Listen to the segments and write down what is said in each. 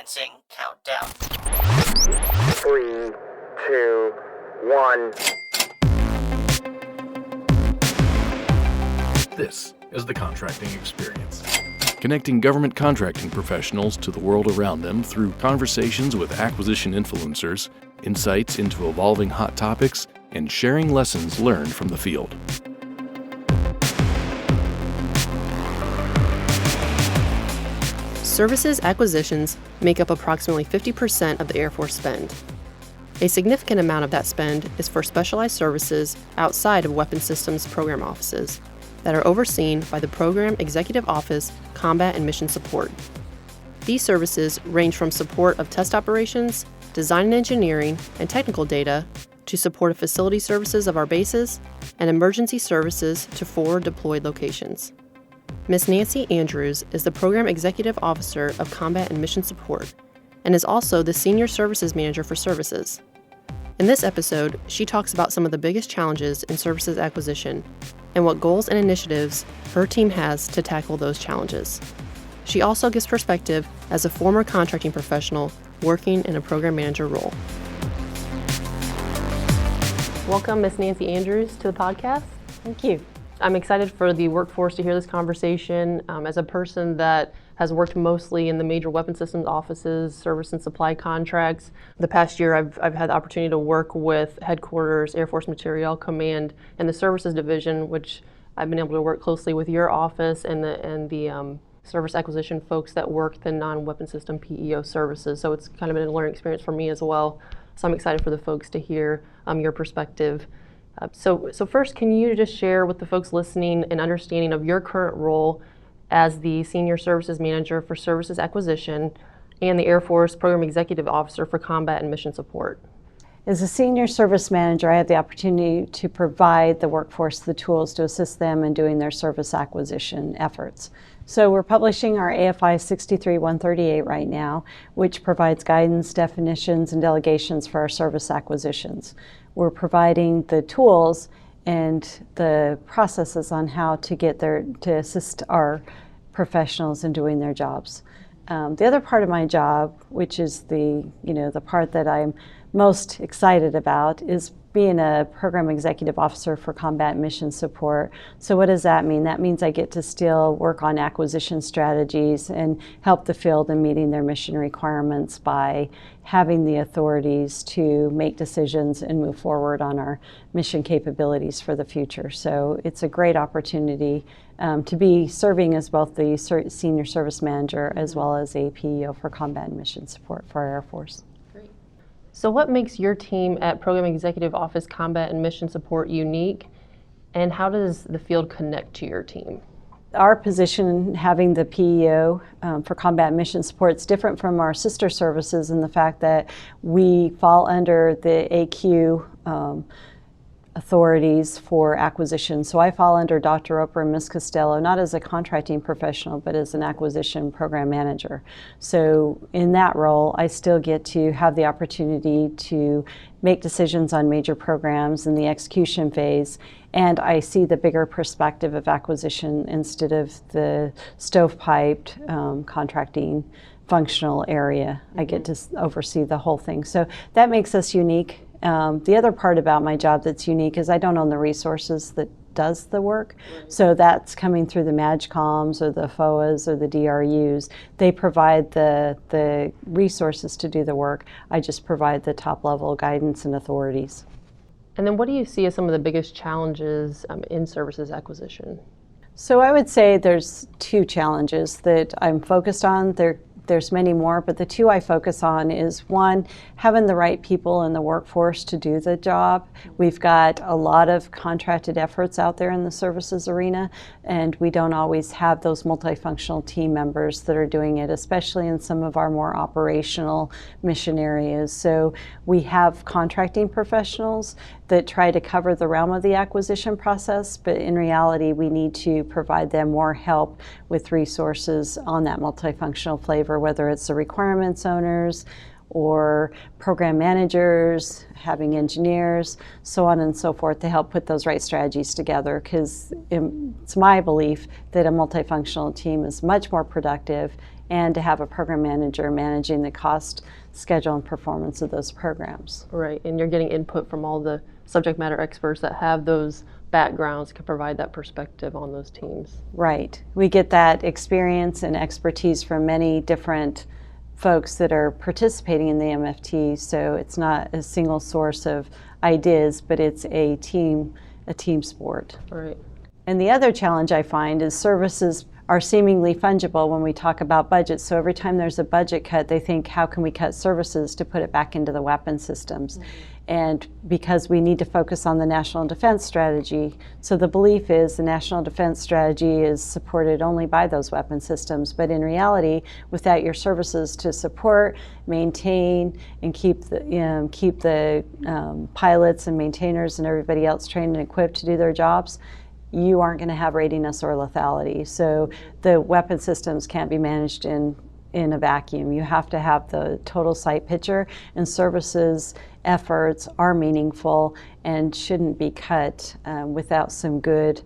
Commencing countdown. 3, 2, 1. This is the contracting experience. Connecting government contracting professionals to the world around them through conversations with acquisition influencers, insights into evolving hot topics, and sharing lessons learned from the field. Services acquisitions make up approximately 50% of the Air Force spend. A significant amount of that spend is for specialized services outside of Weapons Systems Program offices that are overseen by the Program Executive Office Combat and Mission Support. These services range from support of test operations, design and engineering, and technical data to support of facility services of our bases and emergency services to forward deployed locations. Ms. Nancy Andrews is the Program Executive Officer of Combat and Mission Support and is also the Senior Services Manager for Services. In this episode, she talks about some of the biggest challenges in services acquisition and what goals and initiatives her team has to tackle those challenges. She also gives perspective as a former contracting professional working in a program manager role. Welcome, Ms. Nancy Andrews, to the podcast. Thank you. I'm excited for the workforce to hear this conversation. As a person that has worked mostly in the major weapon systems offices, service and supply contracts, the past year I've had the opportunity to work with Headquarters, Air Force Materiel Command, and the Services Division, which I've been able to work closely with your office and the service acquisition folks that work the non-weapon system PEO services. So it's kind of been a learning experience for me as well. So I'm excited for the folks to hear your perspective. So first, can you just share with the folks listening an understanding of your current role as the Senior Services Manager for Services Acquisition and the Air Force Program Executive Officer for Combat and Mission Support? As a Senior Service Manager, I have the opportunity to provide the workforce the tools to assist them in doing their service acquisition efforts. So we're publishing our AFI 63-138 right now, which provides guidance, definitions, and delegations for our service acquisitions. We're providing the tools and the processes on how to assist our professionals in doing their jobs. The other part of my job, which is the part that I'm most excited about, is being a Program Executive Officer for Combat and Mission Support. So what does that mean? That means I get to still work on acquisition strategies and help the field in meeting their mission requirements by having the authorities to make decisions and move forward on our mission capabilities for the future. So it's a great opportunity to be serving as both the Senior Service Manager as well as a PEO for Combat and Mission Support for our Air Force. So what makes your team at Program Executive Office Combat and Mission Support unique, and how does the field connect to your team? Our position, having the PEO for Combat and Mission Support, is different from our sister services in the fact that we fall under the AQ authorities for acquisition. So I fall under Dr. Roper and Ms. Costello, not as a contracting professional, but as an acquisition program manager. So in that role, I still get to have the opportunity to make decisions on major programs in the execution phase, and I see the bigger perspective of acquisition instead of the stovepiped contracting functional area. I get to oversee the whole thing. So that makes us unique. The other part about my job that's unique is I don't own the resources that does the work. So that's coming through the MAGCOMs or the FOAs or the DRUs. They provide the resources to do the work. I just provide the top level guidance and authorities. And then what do you see as some of the biggest challenges in services acquisition? So I would say there's two challenges that I'm focused on. There's many more, but the two I focus on is one, having the right people in the workforce to do the job. We've got a lot of contracted efforts out there in the services arena, and we don't always have those multifunctional team members that are doing it, especially in some of our more operational mission areas. So we have contracting professionals that try to cover the realm of the acquisition process, but in reality, we need to provide them more help with resources on that multifunctional flavor, whether it's the requirements owners or program managers, having engineers, so on and so forth, to help put those right strategies together, because it's my belief that a multifunctional team is much more productive and to have a program manager managing the cost, schedule, and performance of those programs. Right, and you're getting input from all the subject matter experts that have those backgrounds, can provide that perspective on those teams. Right. We get that experience and expertise from many different folks that are participating in the MFT, so it's not a single source of ideas, but it's a team sport. Right. And the other challenge I find is services are seemingly fungible when we talk about budgets. So every time there's a budget cut, they think, how can we cut services to put it back into the weapon systems? And because we need to focus on the national defense strategy, so the belief is the national defense strategy is supported only by those weapon systems. But in reality, without your services to support, maintain, and keep the pilots and maintainers and everybody else trained and equipped to do their jobs, you aren't going to have readiness or lethality. So the weapon systems can't be managed in a vacuum. You have to have the total site picture, and services efforts are meaningful and shouldn't be cut without some good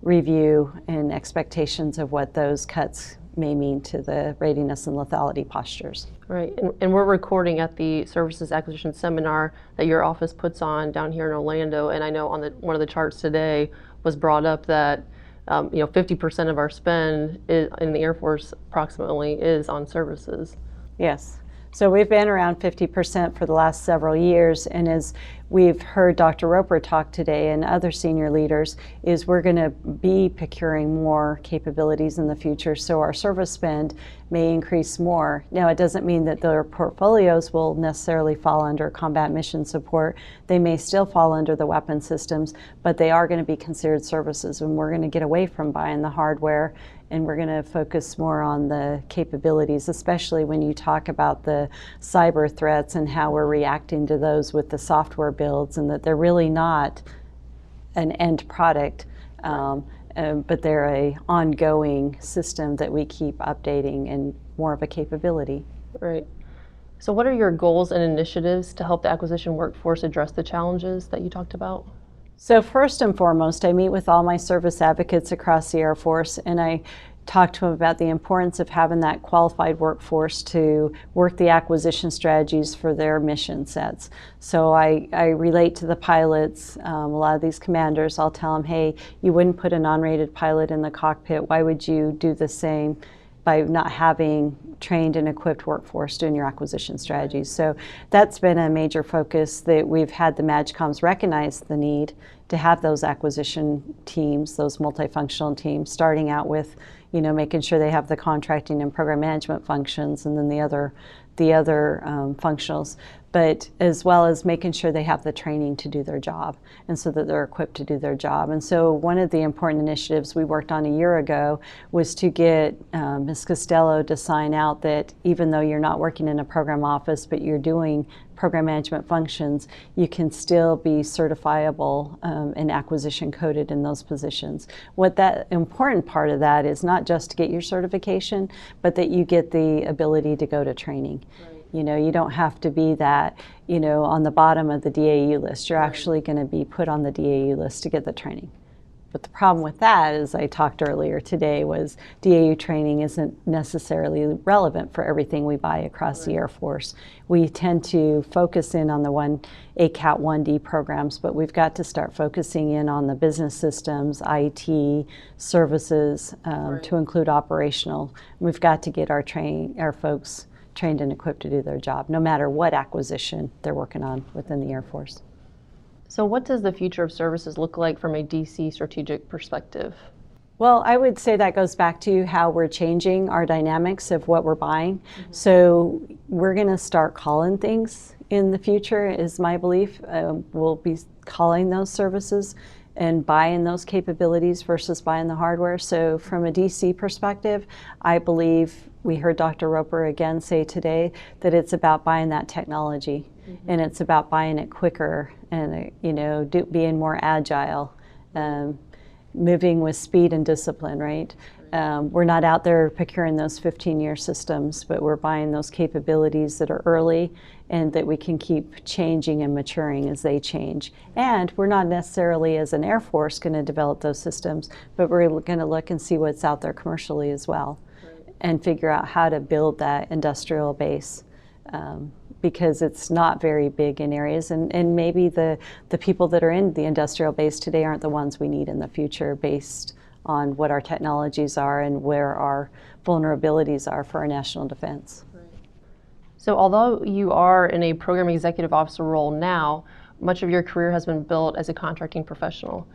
review and expectations of what those cuts may mean to the readiness and lethality postures. Right, and we're recording at the Services Acquisition Seminar that your office puts on down here in Orlando, and I know on one of the charts today was brought up that 50% of our spend in the Air Force approximately is on services. Yes. So we've been around 50% for the last several years, and as we've heard Dr. Roper talk today and other senior leaders, is we're going to be procuring more capabilities in the future, so our service spend may increase more. Now, it doesn't mean that their portfolios will necessarily fall under combat mission support. They may still fall under the weapon systems, but they are going to be considered services, and we're going to get away from buying the hardware, and we're going to focus more on the capabilities, especially when you talk about the cyber threats and how we're reacting to those with the software builds, and that they're really not an end product, but they're an ongoing system that we keep updating and more of a capability. Right. So what are your goals and initiatives to help the acquisition workforce address the challenges that you talked about? So first and foremost, I meet with all my service advocates across the Air Force, and I talk to them about the importance of having that qualified workforce to work the acquisition strategies for their mission sets. So I relate to the pilots, a lot of these commanders. I'll tell them, hey, you wouldn't put a non-rated pilot in the cockpit. Why would you do the same by not having trained and equipped workforce doing your acquisition strategies? So that's been a major focus, that we've had the MAGCOMs recognize the need to have those acquisition teams, those multifunctional teams, starting out with, making sure they have the contracting and program management functions, and then the other functionals, but as well as making sure they have the training to do their job, and so that they're equipped to do their job. And so one of the important initiatives we worked on a year ago was to get Ms. Costello to sign out that even though you're not working in a program office, but you're doing program management functions, you can still be certifiable and acquisition coded in those positions. What that important part of that is not just to get your certification, but that you get the ability to go to training. Right. You don't have to be that, on the bottom of the DAU list. You're actually going to be put on the DAU list to get the training. But the problem with that, as I talked earlier today, was DAU training isn't necessarily relevant for everything we buy across the Air Force. We tend to focus in on the ACAT 1D programs, but we've got to start focusing in on the business systems, IT, services, to include operational. We've got to get our folks trained and equipped to do their job, no matter what acquisition they're working on within the Air Force. So what does the future of services look like from a DC strategic perspective? Well, I would say that goes back to how we're changing our dynamics of what we're buying. Mm-hmm. So we're going to start calling things in the future, is my belief. We'll be calling those services and buying those capabilities versus buying the hardware. So from a DC perspective, I believe we heard Dr. Roper again say today that it's about buying that technology. Mm-hmm. And it's about buying it quicker and being more agile, moving with speed and discipline, right? We're not out there procuring those 15-year systems, but we're buying those capabilities that are early and that we can keep changing and maturing as they change. And we're not necessarily, as an Air Force, going to develop those systems, but we're going to look and see what's out there commercially as well. and figure out how to build that industrial base. Because it's not very big in areas, and maybe the people that are in the industrial base today aren't the ones we need in the future based on what our technologies are and where our vulnerabilities are for our national defense. So although you are in a program executive officer role now, much of your career has been built as a contracting professional.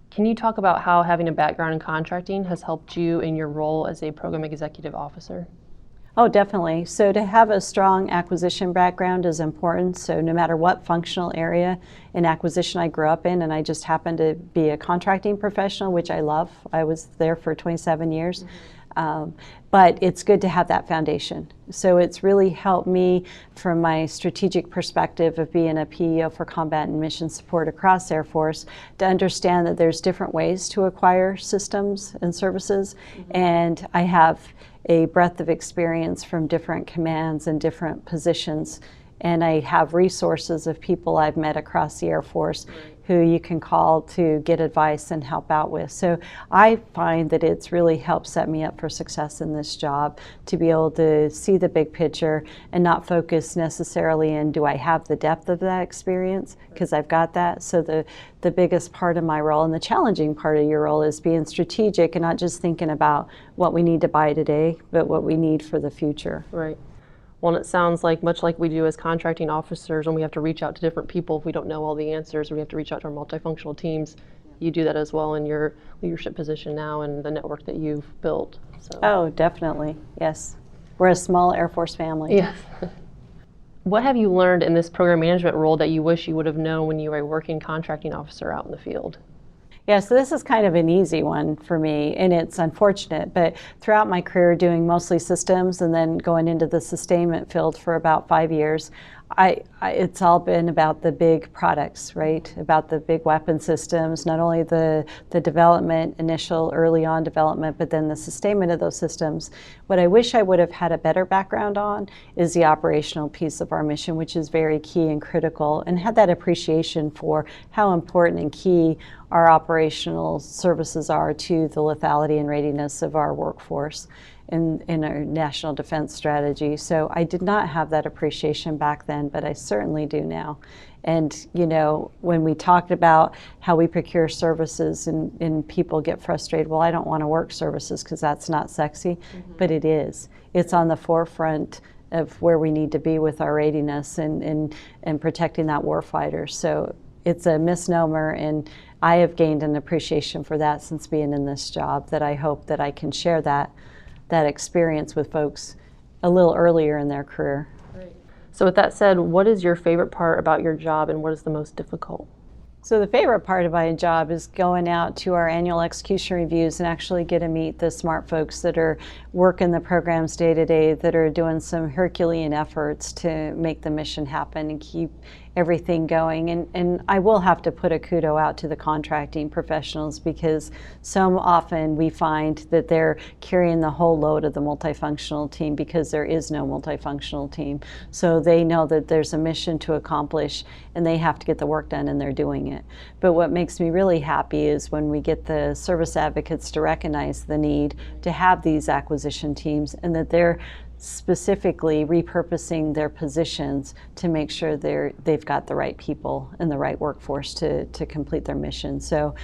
Can you talk about how having a background in contracting has helped you in your role as a program executive officer? Oh, definitely. So to have a strong acquisition background is important. So no matter what functional area in acquisition I grew up in, and I just happened to be a contracting professional, which I love. I was there for 27 years. But it's good to have that foundation. So it's really helped me from my strategic perspective of being a PEO for combat and mission support across Air Force to understand that there's different ways to acquire systems and services. And I have a breadth of experience from different commands and different positions. And I have resources of people I've met across the Air Force who you can call to get advice and help out with. So I find that it's really helped set me up for success in this job, to be able to see the big picture and not focus necessarily in, do I have the depth of that experience? Because I've got that. So the biggest part of my role and the challenging part of your role is being strategic and not just thinking about what we need to buy today, but what we need for the future. Right. Well, it sounds like much like we do as contracting officers when we have to reach out to different people if we don't know all the answers, or we have to reach out to our multifunctional teams. You do that as well in your leadership position now and the network that you've built. So. Oh, definitely. Yes. We're a small Air Force family. Yes. What have you learned in this program management role that you wish you would have known when you were a working contracting officer out in the field? Yeah, so this is kind of an easy one for me, and it's unfortunate, but throughout my career doing mostly systems and then going into the sustainment field for about 5 years, it's all been about the big products, right? About the big weapon systems, not only the development, initial early on development, but then the sustainment of those systems. What I wish I would have had a better background on is the operational piece of our mission, which is very key and critical, and had that appreciation for how important and key our operational services are to the lethality and readiness of our workforce in our national defense strategy. So I did not have that appreciation back then, but I certainly do now. And, you know, when we talked about how we procure services and people get frustrated, well, I don't want to work services because that's not sexy, but it is. It's on the forefront of where we need to be with our readiness and protecting that warfighter. So it's a misnomer, and I have gained an appreciation for that since being in this job, that I hope that I can share that experience with folks a little earlier in their career. Right. So with that said, what is your favorite part about your job and what is the most difficult? So the favorite part of my job is going out to our annual execution reviews and actually get to meet the smart folks that are working the programs day to day, that are doing some Herculean efforts to make the mission happen and keep everything going. And I will have to put a kudo out to the contracting professionals, because so often we find that they're carrying the whole load of the multifunctional team because there is no multifunctional team. So they know that there's a mission to accomplish and they have to get the work done, and they're doing it. But what makes me really happy is when we get the service advocates to recognize the need to have these acquisition teams, and that they're specifically repurposing their positions to make sure they've got the right people and the right workforce to complete their mission. So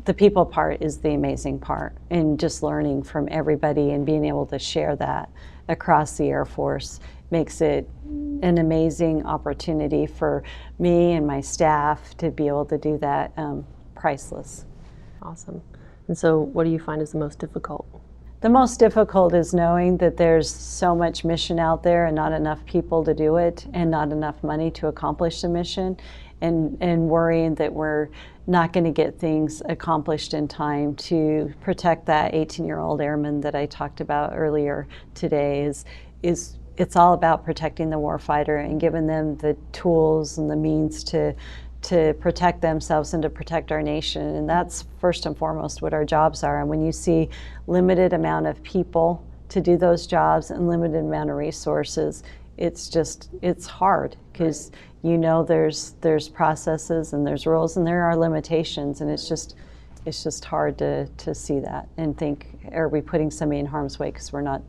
the people part is the amazing part, and just learning from everybody and being able to share that across the Air Force makes it an amazing opportunity for me and my staff to be able to do that. Priceless. Awesome. And so what do you find is the most difficult? The most difficult is knowing that there's so much mission out there and not enough people to do it, and not enough money to accomplish the mission, and worrying that we're not going to get things accomplished in time to protect that 18-year-old airman that I talked about earlier today. It's all about protecting the warfighter and giving them the tools and the means to protect themselves and to protect our nation. And that's first and foremost what our jobs are. And when you see limited amount of people to do those jobs and limited amount of resources, it's hard, because you know there's processes and there's rules and there are limitations, and It's just hard to see that and think, are we putting somebody in harm's way because we're not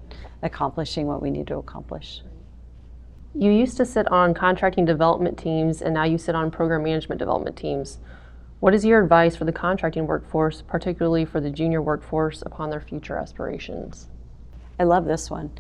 accomplishing what we need to accomplish? You used to sit on contracting development teams, and now you sit on program management development teams. What is your advice for the contracting workforce, particularly for the junior workforce, upon their future aspirations? I love this one.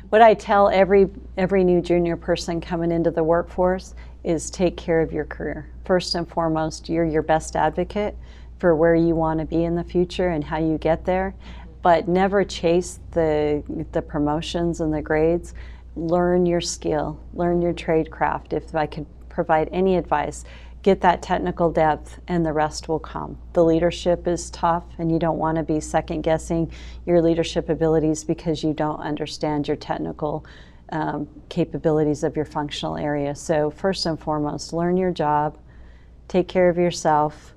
What I tell every new junior person coming into the workforce is take care of your career. First and foremost, you're your best advocate for where you want to be in the future and how you get there, but never chase the promotions and the grades. Learn your skill, learn your trade craft. If I could provide any advice, get that technical depth and the rest will come. The leadership is tough and you don't want to be second guessing your leadership abilities because you don't understand your technical capabilities of your functional area. So first and foremost, learn your job, take care of yourself,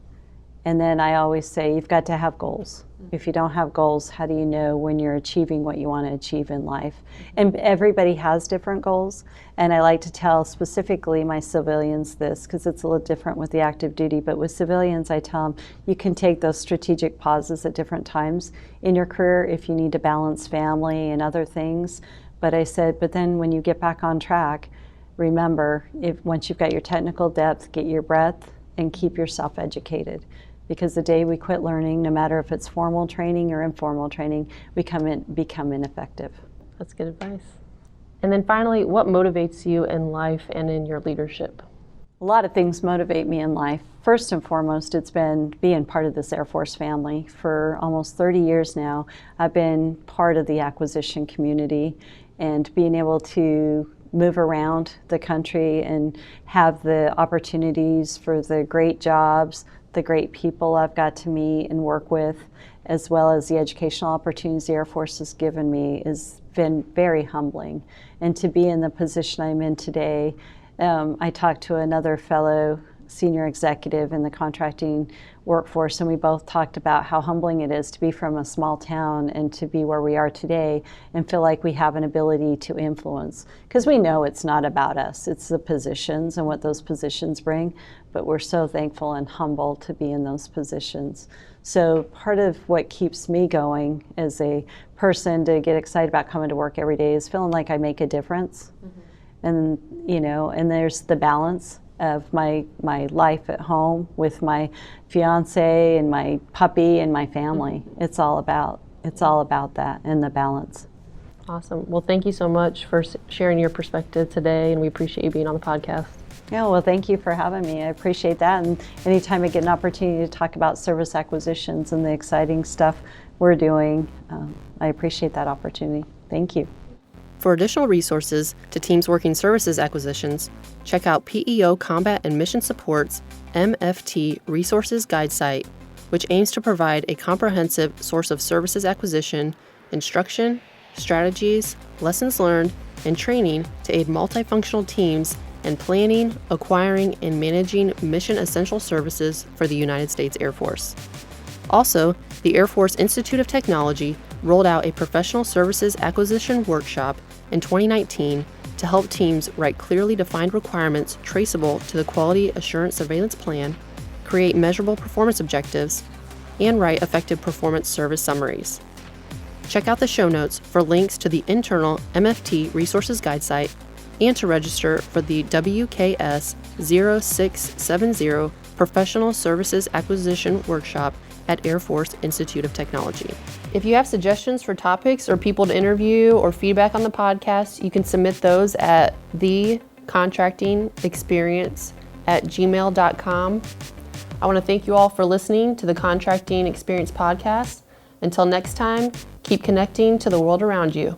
and then I always say you've got to have goals. If you don't have goals, how do you know when you're achieving what you want to achieve in life? And everybody has different goals. And I like to tell specifically my civilians this, because it's a little different with the active duty, but with civilians, I tell them you can take those strategic pauses at different times in your career if you need to balance family and other things. But I said, but then when you get back on track, remember, once you've got your technical depth, get your breadth and keep yourself educated. Because the day we quit learning, no matter if it's formal training or informal training, we become ineffective. That's good advice. And then finally, what motivates you in life and in your leadership? A lot of things motivate me in life. First and foremost, it's been being part of this Air Force family. For almost 30 years now, I've been part of the acquisition community, and being able to move around the country and have the opportunities for the great jobs, the great people I've got to meet and work with, as well as the educational opportunities the Air Force has given me, has been very humbling. And to be in the position I'm in today, I talked to another fellow senior executive in the contracting workforce, and we both talked about how humbling it is to be from a small town and to be where we are today and feel like we have an ability to influence. Because we know it's not about us, it's the positions and what those positions bring, but we're so thankful and humble to be in those positions. So part of what keeps me going as a person to get excited about coming to work every day is feeling like I make a difference. And and there's the balance of my life at home with my fiance and my puppy and my family. It's all about that and the balance. Awesome. Well, thank you so much for sharing your perspective today, and we appreciate you being on the podcast. Yeah, well, thank you for having me. I appreciate that. And anytime I get an opportunity to talk about service acquisitions and the exciting stuff we're doing, I appreciate that opportunity. Thank you. For additional resources to teams working services acquisitions, check out PEO Combat and Mission Support's MFT Resources Guide site, which aims to provide a comprehensive source of services acquisition, instruction, strategies, lessons learned, and training to aid multifunctional teams in planning, acquiring, and managing mission essential services for the United States Air Force. Also, the Air Force Institute of Technology rolled out a professional services acquisition workshop in 2019 to help teams write clearly defined requirements traceable to the Quality Assurance Surveillance Plan, create measurable performance objectives, and write effective performance service summaries. Check out the show notes for links to the internal MFT Resources Guide site and to register for the WKS 0670 Professional Services Acquisition Workshop at Air Force Institute of Technology. If you have suggestions for topics or people to interview or feedback on the podcast, you can submit those at thecontractingexperience@gmail.com. I want to thank you all for listening to the Contracting Experience podcast. Until next time, keep connecting to the world around you.